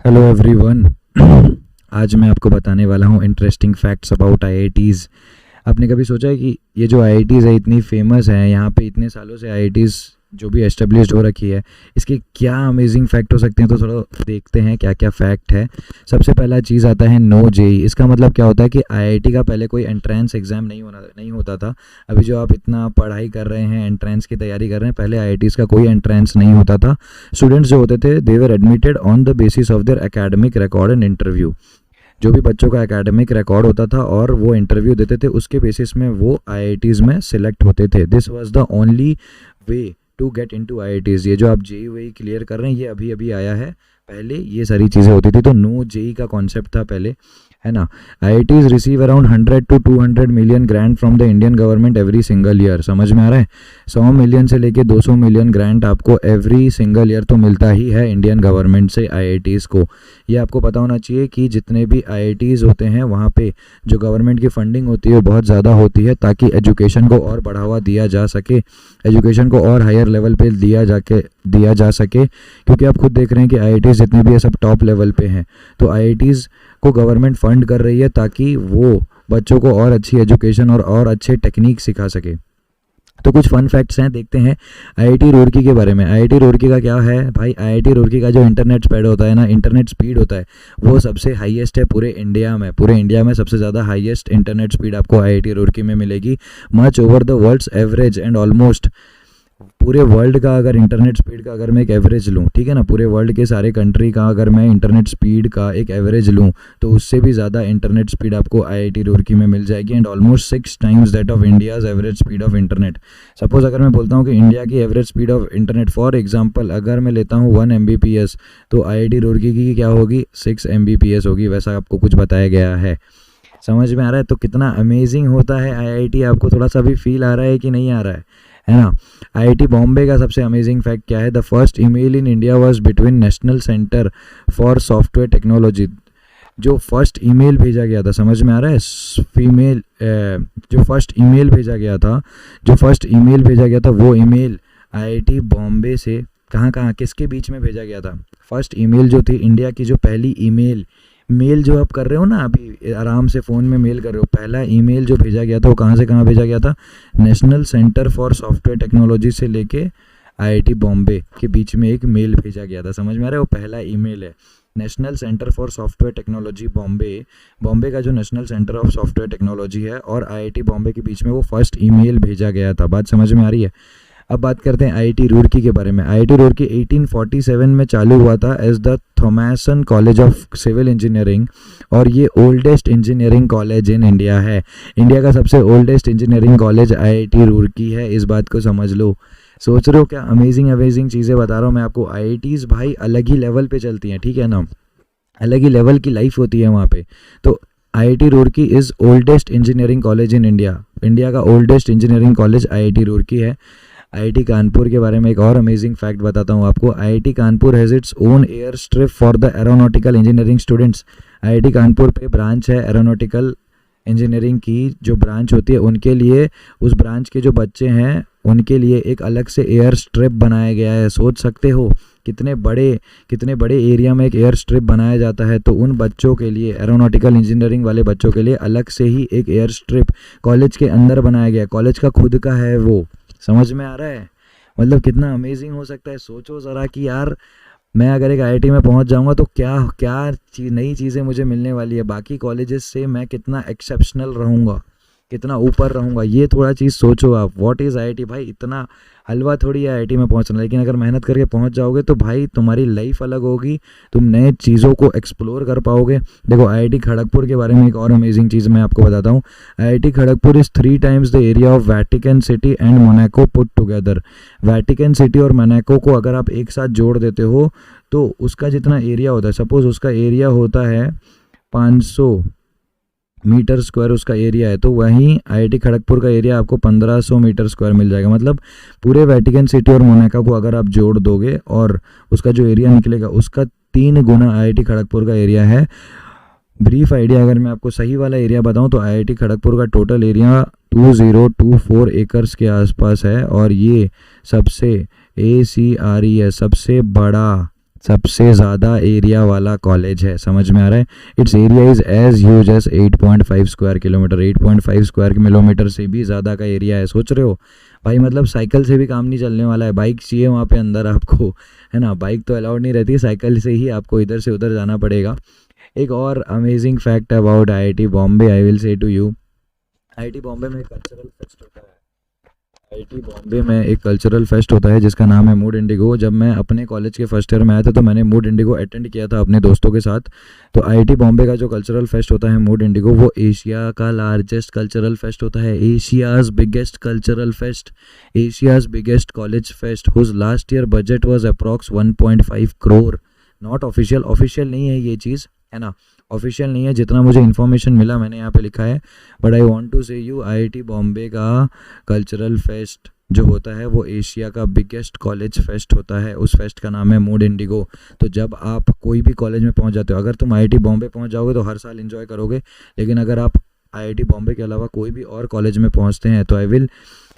Hello everyone. आज मैं आपको बताने वाला हूँ इंटरेस्टिंग फैक्ट्स अबाउट आईआईटीज़। आपने कभी सोचा है कि ये जो आईआईटीज़ है इतनी फेमस है, यहाँ पे इतने सालों से आईआईटीज़ जो भी एस्टेब्लिश्ड हो रखी है, इसके क्या अमेजिंग फैक्ट हो सकते हैं? तो थोड़ा देखते हैं क्या क्या फैक्ट है। सबसे पहला चीज़ आता है नो जेई। इसका मतलब क्या होता है कि आईआईटी का पहले कोई एंट्रेंस एग्ज़ाम नहीं होता था। अभी जो आप इतना पढ़ाई कर रहे हैं, एंट्रेंस की तैयारी कर रहे हैं, पहले आईआईटीज़ का कोई एंट्रेंस नहीं होता था। स्टूडेंट्स जो होते थे they were admitted on the basis of their academic record and interview. जो भी बच्चों का एकेडमिक रिकॉर्ड होता था और वो इंटरव्यू देते थे, उसके बेसिस में वो आईआईटीज़ में सिलेक्ट होते थे। This was the only way to get into IITs. ये जो आप जेई वेई क्लियर कर रहे हैं, ये अभी अभी आया है। पहले ये सारी चीज़ें होती थी, तो नो जेई का कॉन्सेप्ट था पहले, है ना। IITs receive around 100 to 200 million grant from the Indian government every single year. समझ में आ रहा है? 100 मिलियन से लेके 200 मिलियन ग्रांट आपको एवरी सिंगल ईयर तो मिलता ही है इंडियन गवर्नमेंट से आईआईटीज़ को। ये आपको पता होना चाहिए कि जितने भी आईआईटीज़ होते हैं वहाँ पे जो गवर्नमेंट की फंडिंग होती है वो बहुत ज़्यादा होती है, ताकि एजुकेशन को और बढ़ावा दिया जा सके, एजुकेशन को और हायर लेवल पे दिया जा सके। क्योंकि आप खुद देख रहे हैं कि आईआईटीज़ जितने भी है सब टॉप लेवल पे हैं, तो आईआईटीज़ को गवर्नमेंट फंड कर रही है ताकि वो बच्चों को और अच्छी एजुकेशन और अच्छे टेक्निक सिखा सके। तो कुछ फन फैक्ट्स हैं, देखते हैं आईआईटी रुड़की के बारे में। आईआईटी रुड़की का क्या है भाई? आईआईटी रुड़की का जो इंटरनेट स्पीड होता है ना, इंटरनेट स्पीड होता है, वो सबसे हाईएस्ट है पूरे इंडिया में। पूरे इंडिया में सबसे ज़्यादा हाईएस्ट इंटरनेट स्पीड आपको आईआईटी रुड़की में मिलेगी, much over the world's average. And almost पूरे वर्ल्ड का अगर इंटरनेट स्पीड का अगर मैं एक एवरेज लूँ, ठीक है ना, पूरे वर्ल्ड के सारे कंट्री का अगर मैं इंटरनेट स्पीड का एक एवरेज लूँ, तो उससे भी ज़्यादा इंटरनेट स्पीड आपको आईआईटी रुड़की में मिल जाएगी। And almost 6 times that of India's average speed of internet. Suppose अगर मैं बोलता हूँ कि इंडिया की average speed of internet, for example अगर मैं लेता हूँ 1 Mbps, तो आईआईटी रुड़की की क्या होगी? 6 Mbps होगी। वैसा आपको कुछ बताया गया है। समझ में आ रहा है? तो कितना अमेजिंग होता है आईआईटी। आपको थोड़ा सा भी फील आ रहा है कि नहीं आ रहा है ना? आईआईटी बॉम्बे का सबसे अमेजिंग फैक्ट क्या है? The first email in India was between national centre for software technology. जो फर्स्ट ईमेल भेजा गया था, समझ में आ रहा है? जो फर्स्ट ईमेल भेजा गया था वो ईमेल आईआईटी बॉम्बे से कहाँ किसके बीच में भेजा गया था? फर्स्ट ईमेल जो थी, इंडिया की जो पहली मेल जो आप कर रहे हो ना, अभी आराम से फ़ोन में मेल कर रहे हो, पहला ईमेल जो भेजा गया था वो कहाँ से कहाँ भेजा गया था? National centre for software technology से लेके आईआईटी बॉम्बे के बीच में एक मेल भेजा गया था। समझ में आ रहा है? वो पहला ईमेल है। National centre for software technology Bombay का जो national centre of software technology है और आईआईटी बॉम्बे के बीच में वो फर्स्ट ईमेल भेजा गया था। बात समझ में आ रही है? अब बात करते हैं आईआईटी रुड़की के बारे में। आईआईटी रुड़की 1847 में चालू हुआ था as the Thomson college of civil engineering, और ये oldest engineering college in India है। इंडिया का सबसे oldest engineering college IIT Roorkee है। इस बात को समझ लो। सोच रहे हो क्या अमेजिंग चीज़ें बता रहा हूँ मैं आपको। आईआईटीज़ भाई अलग ही लेवल पे चलती हैं, ठीक है ना, अलग ही लेवल की लाइफ होती है वहाँ पे। तो IIT Roorkee is oldest engineering college in India. India का oldest engineering college IIT Roorkee है। आईआईटी कानपुर के बारे में एक और अमेजिंग फैक्ट बताता हूँ आपको। IIT Kanpur has its own air strip for the aeronautical engineering students. IIT Kanpur पे ब्रांच है एरोनॉटिकल इंजीनियरिंग की, जो ब्रांच होती है उनके लिए, उस ब्रांच के जो बच्चे हैं उनके लिए एक अलग से एयर स्ट्रिप बनाया गया है। सोच सकते हो कितने बड़े एरिया में एक एयर स्ट्रिप बनाया जाता है। तो उन बच्चों के लिए, एरोनॉटिकल इंजीनियरिंग वाले बच्चों के लिए अलग से ही एक एयर स्ट्रिप कॉलेज के अंदर बनाया गया। कॉलेज का खुद का है वो। समझ में आ रहा है? मतलब कितना अमेजिंग हो सकता है। सोचो ज़रा कि यार मैं अगर एक आईआईटी में पहुंच जाऊंगा तो क्या नई चीज़ें मुझे मिलने वाली है। बाकी कॉलेजेस से मैं कितना एक्सेप्शनल रहूँगा, कितना ऊपर रहूँगा। ये थोड़ा चीज़ सोचो आप। व्हाट इज़ आईआईटी भाई? इतना हलवा थोड़ी है आईआईटी में पहुंचना, लेकिन अगर मेहनत करके पहुंच जाओगे तो भाई तुम्हारी लाइफ अलग होगी, तुम नए चीज़ों को एक्सप्लोर कर पाओगे। देखो आईआईटी खड़गपुर के बारे में एक और अमेजिंग चीज़ मैं आपको बताता हूँ। IIT Kharagpur is 3 times the area of Vatican city and Monaco put together. Vatican city और मोनाको को अगर आप एक साथ जोड़ देते हो तो उसका जितना एरिया होता है, सपोज उसका एरिया होता है 500 मीटर स्क्वायर उसका एरिया है, तो वहीं आईआईटी खड़गपुर का एरिया आपको 1500 मीटर स्क्वायर मिल जाएगा। मतलब पूरे वेटिकन सिटी और मोनाको को अगर आप जोड़ दोगे और उसका जो एरिया निकलेगा उसका 3 गुना आईआईटी खड़गपुर का एरिया है। ब्रीफ आइडिया अगर मैं आपको सही वाला एरिया बताऊं तो आईआईटी खड़गपुर का टोटल एरिया 2024 एकर्स के आसपास है, और ये सबसे ACRE है, सबसे सबसे ज़्यादा एरिया वाला कॉलेज है, समझ में आ रहा है। It's area is as huge as 8.5 square kilometre, 8.5 square kilometre से भी ज़्यादा का एरिया है। सोच रहे हो भाई, मतलब साइकिल से भी काम नहीं चलने वाला है, बाइक चाहिए वहाँ पे अंदर आपको, है ना। बाइक तो अलाउड नहीं रहती, साइकिल से ही आपको इधर से उधर जाना पड़ेगा। एक और amazing fact about IIT Bombay I will say to you, IIT Bombay में कल्चरल फेस्ट होता है। आईआईटी बॉम्बे में एक कल्चरल फेस्ट होता है जिसका नाम है मूड इंडिगो। जब मैं अपने कॉलेज के फर्स्ट ईयर में आया था तो मैंने मूड इंडिगो अटेंड किया था अपने दोस्तों के साथ। तो आईआईटी बॉम्बे का जो कल्चरल फेस्ट होता है मूड इंडिगो, वो एशिया का लार्जेस्ट कल्चरल फेस्ट होता है, Asia's biggest cultural fest, Asia's biggest college fest, whose last year budget was approx 1.5 crore. Not official, official नहीं है ये चीज़, है ना, ऑफिशियल नहीं है, जितना मुझे इन्फॉर्मेशन मिला मैंने यहाँ पे लिखा है। बट आई वांट टू से यू, आईआईटी बॉम्बे का कल्चरल फेस्ट जो होता है वो एशिया का बिगेस्ट कॉलेज फेस्ट होता है। उस फेस्ट का नाम है मूड इंडिगो। तो जब आप कोई भी कॉलेज में पहुँच जाते हो, अगर तुम आईआईटी बॉम्बे पहुँच जाओगे तो हर साल एंजॉय करोगे, लेकिन अगर आप आईआईटी बॉम्बे के अलावा कोई भी और कॉलेज में पहुँचते हैं तो I will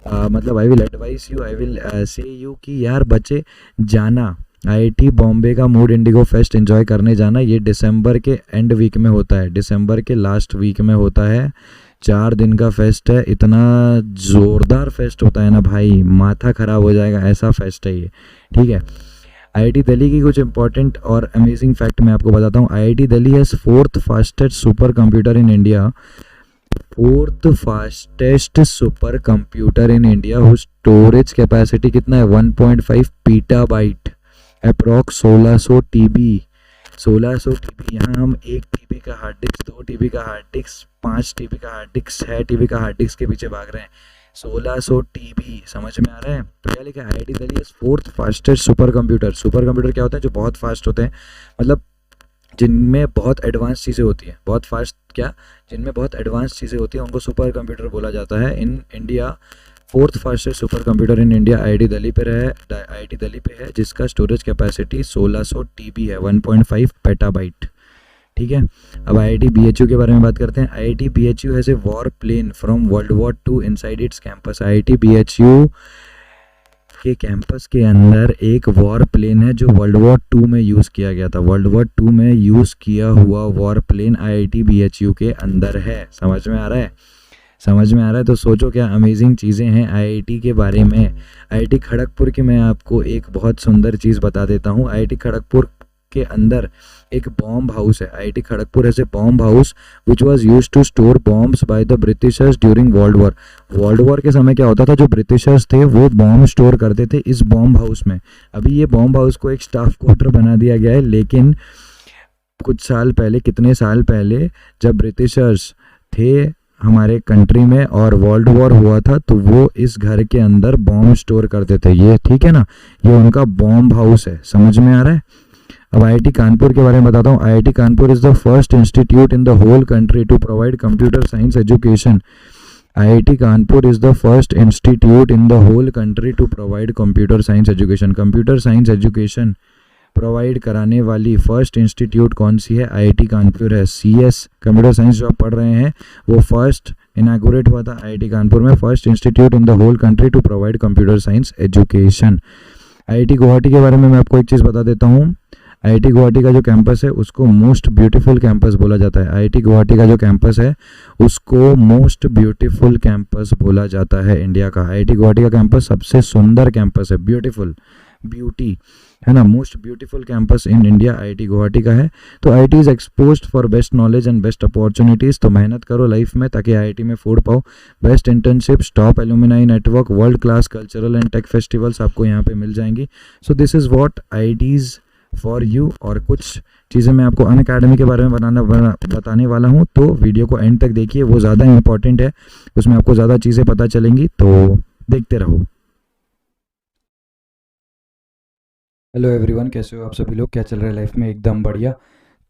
advice you, I will से यू कि यार बच्चे जाना, आईआईटी बॉम्बे का मूड इंडिगो फेस्ट एंजॉय करने जाना। ये दिसंबर के एंड वीक में होता है, दिसंबर के लास्ट वीक में होता है, 4 दिन का फेस्ट है। इतना ज़ोरदार फेस्ट होता है ना भाई, माथा ख़राब हो जाएगा, ऐसा फेस्ट है ये, ठीक है। आईआईटी दिल्ली की कुछ इंपॉर्टेंट और अमेजिंग फैक्ट मैं आपको बताता हूँ। IIT Delhi has 4th fastest super computer in India, 4th fastest super computer in India, whose storage capacity कितना है, 1.5 पीटाबाइट, अप्रॉक्स 1600 TB, 1600 TB। यहाँ हम 1 TB का हार्ड डिस्क, 2 TB का हार्ड डिस्क, 5 TB का हार्ड डिस्क, 6 TB का हार्ड डिस्क के पीछे भाग रहे हैं। 1600 TB, समझ में आ रहा है। तो क्या लिखा है, IIT Delhi is 4th fastest super computer. Super computer क्या होता है, जो बहुत फास्ट होते हैं, मतलब जिनमें बहुत एडवांस चीज़ें होती हैं, बहुत फास्ट क्या, जिनमें बहुत एडवांस चीज़ें होती हैं उनको सुपर कंप्यूटर बोला जाता है। इन India 4th fastest super computer in India IIT Delhi पे है, जिसका स्टोरेज कैपेसिटी 1600 TB है, 1.5 पेटाबाइट, ठीक है। अब आईआईटी बीएचयू के बारे में बात करते हैं। IIT BHU has a war plane from world war 2 inside its campus. IIT BHU के कैंपस के अंदर एक वॉर प्लेन है जो वर्ल्ड वॉर 2 में यूज़ किया गया था। वर्ल्ड वॉर 2 में यूज़ किया हुआ वॉर प्लेन आईआईटी बीएचयू के अंदर है, समझ में आ रहा है, समझ में आ रहा है। तो सोचो क्या अमेजिंग चीज़ें हैं आईआईटी के बारे में। आईआईटी खड़गपुर की मैं आपको एक बहुत सुंदर चीज़ बता देता हूँ। आईआईटी खड़गपुर के अंदर एक बॉम्ब हाउस है। आईआईटी खड़गपुर ऐसे bomb house which was used to store bombs by the Britishers during world war. World war के समय क्या होता था, जो ब्रिटिशर्स थे वो बॉम्ब स्टोर करते थे इस बॉम्ब हाउस में। अभी ये बॉम्ब हाउस को एक स्टाफ क्वार्टर बना दिया गया है, लेकिन कुछ साल पहले, कितने साल पहले, जब ब्रिटिशर्स थे हमारे कंट्री में और वर्ल्ड वॉर हुआ था तो वो इस घर के अंदर बॉम्ब स्टोर करते थे, ये ठीक है ना, ये उनका बॉम्ब हाउस है, समझ में आ रहा है। अब आईआईटी कानपुर के बारे में बताता हूँ। IIT Kanpur is the first institute in the whole country to provide computer science education. IIT Kanpur is the first institute in the whole country to provide computer science education. Computer science education provide कराने वाली first institute कौन सी है, IIT Kanpur है। CS computer science जो आप पढ़ रहे हैं वो फर्स्ट इनॉग्रेट हुआ था आईआईटी कानपुर में, first institute in the whole country to provide computer science education. IIT Guwahati के बारे में मैं आपको एक चीज़ बता देता हूँ। आईआईटी गुवाहाटी का जो कैंपस है उसको मोस्ट ब्यूटीफुल कैंपस बोला जाता है। आईआईटी गुवाहाटी का जो कैंपस है उसको मोस्ट ब्यूटीफुल कैंपस बोला जाता है इंडिया का। आईआईटी गुवाहाटी का कैंपस सबसे सुंदर कैंपस है, ब्यूटीफुल, ब्यूटी, है ना, most beautiful campus in India IIT Guwahati का है। तो IIT is exposed for best knowledge and best opportunities. तो मेहनत करो लाइफ में ताकि आईआईटी में फोड़ पाओ। Best internships, top alumni network, world class cultural and tech festivals आपको यहाँ पे मिल जाएंगी। So this is what IITs for you. और कुछ चीज़ें मैं आपको अनअकैडमी के बारे में बताने वाला हूँ, तो वीडियो को एंड तक देखिए, वो ज़्यादा इंपॉर्टेंट है, उसमें आपको ज़्यादा चीज़ें पता चलेंगी, तो देखते रहो। हेलो एवरीवन, कैसे हो आप सभी लोग, क्या चल रहा है लाइफ में, एकदम बढ़िया।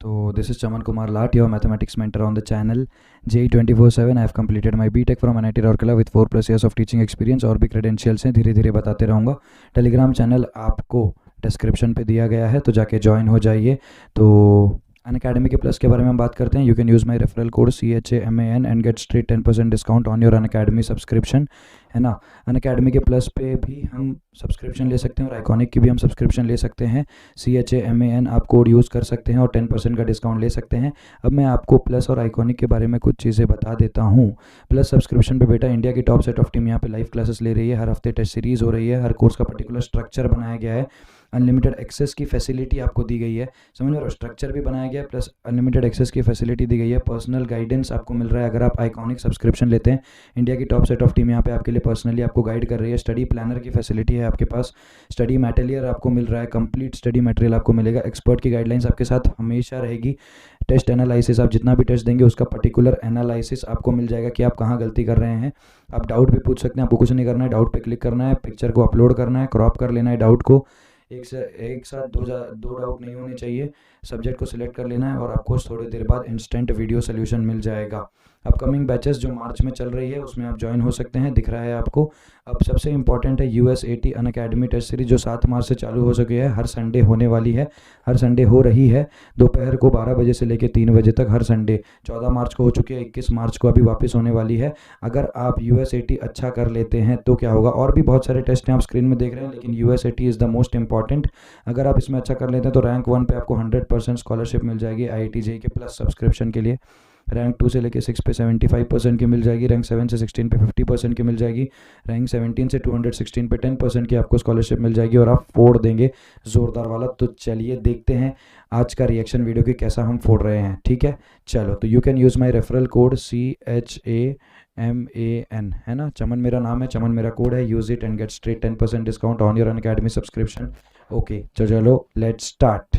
तो this is Chaman Kumar Lat, your mathematics mentor on the channel JEE 24/7। I have completed my BTech from NIT Rourkela with 4+ years of teaching experience. और भी क्रेडेंशियल्स हैं, धीरे धीरे बताते रहूँगा। टेलीग्राम चैनल आपको डिस्क्रिप्शन पे दिया गया है, तो जाके ज्वाइन हो जाइए। तो अनअकैडमी के प्लस के बारे में हम बात करते हैं. You can use my referral code CHAMAN and get straight 10% discount on your Unacademy subscription, है ना. अनअकैडमी के प्लस पे भी हम सब्सक्रिप्शन ले सकते हैं और आइकॉनिक की भी हम सब्सक्रिप्शन ले सकते हैं. CHAMAN आप कोड यूज़ कर सकते हैं और 10% का डिस्काउंट ले सकते हैं. अब मैं आपको प्लस और आइकॉनिक के बारे में कुछ चीज़ें बता देता हूँ. प्लस सब्सक्रिप्शन पे बेटा इंडिया की टॉप सेट ऑफ टीम यहाँ पे लाइव क्लासेस ले रही है. हर हफ्ते टेस्ट सीरीज़ हो रही है. हर कोर्स का पर्टिकुलर स्ट्रक्चर बनाया गया है. अनलिमिटेड एक्सेस की फैसिलिटी आपको दी गई है. समझ में, और स्ट्रक्चर भी बनाया गया है प्लस अनलिमिटेड एक्सेस की फैसिलिटी दी गई है. पर्सनल गाइडेंस आपको मिल रहा है अगर आप आइकॉनिक सब्सक्रिप्शन लेते हैं. इंडिया की टॉप सेट ऑफ टीम यहाँ पे आपके लिए पर्सनली आपको गाइड कर रही है. स्टडी प्लानर की फैसिलिटी है आपके पास. स्टडी मटेरियल आपको मिल रहा है. कंप्लीट स्टडी मटेरियल आपको मिलेगा. एक्सपर्ट की गाइडलाइंस आपके साथ हमेशा रहेगी. टेस्ट एनालिसिस, आप जितना भी टेस्ट देंगे उसका पर्टिकुलर एनालिसिस आपको मिल जाएगा कि आप कहाँ गलती कर रहे हैं. आप डाउट भी पूछ सकते हैं. आपको कुछ नहीं करना है, डाउट पे क्लिक करना है, पिक्चर को अपलोड करना है, क्रॉप कर लेना है डाउट को. एक साथ दो डाउट नहीं होने चाहिए. सब्जेक्ट को सिलेक्ट कर लेना है और आपको थोड़ी देर बाद इंस्टेंट वीडियो सोल्यूशन मिल जाएगा. अपकमिंग बैचेस जो मार्च में चल रही है उसमें आप ज्वाइन हो सकते हैं, दिख रहा है आपको. अब सबसे इंपॉर्टेंट है USAT अनअकैडमी टेस्ट सीरीज जो 7 मार्च से चालू हो चुकी है. हर संडे होने वाली है, हर संडे हो रही है. दोपहर को 12 बजे से लेकर 3 बजे तक हर संडे. 14 मार्च को हो चुकी है, 21 मार्च को अभी वापस होने वाली है. अगर आप USAT अच्छा कर लेते हैं तो क्या होगा, और भी बहुत सारे टेस्ट हैं आप स्क्रीन में देख रहे हैं, लेकिन USAT is the most important. अगर आप इसमें अच्छा कर लेते हैं तो रैंक 1 पे आपको 100% स्कॉलरशिप मिल जाएगी IIT JEE के प्लस सब्सक्रिप्शन के लिए. रैंक 2 से लेकर 6 पे 75% की मिल जाएगी. रैंक 7 से 16 पे 50% की मिल जाएगी. रैंक 17 से 216 पे 10% की आपको स्कॉलरशिप मिल जाएगी और आप फोड़ देंगे ज़ोरदार वाला. तो चलिए देखते हैं आज का रिएक्शन वीडियो की कैसा हम फोड़ रहे हैं. ठीक है, चलो. तो you can use my referral code CHAMAN, है ना. चमन मेरा नाम है, चमन मेरा कोड है. Use it and get straight 10% discount on your Unacademy subscription. Okay, चलो लेट्स स्टार्ट.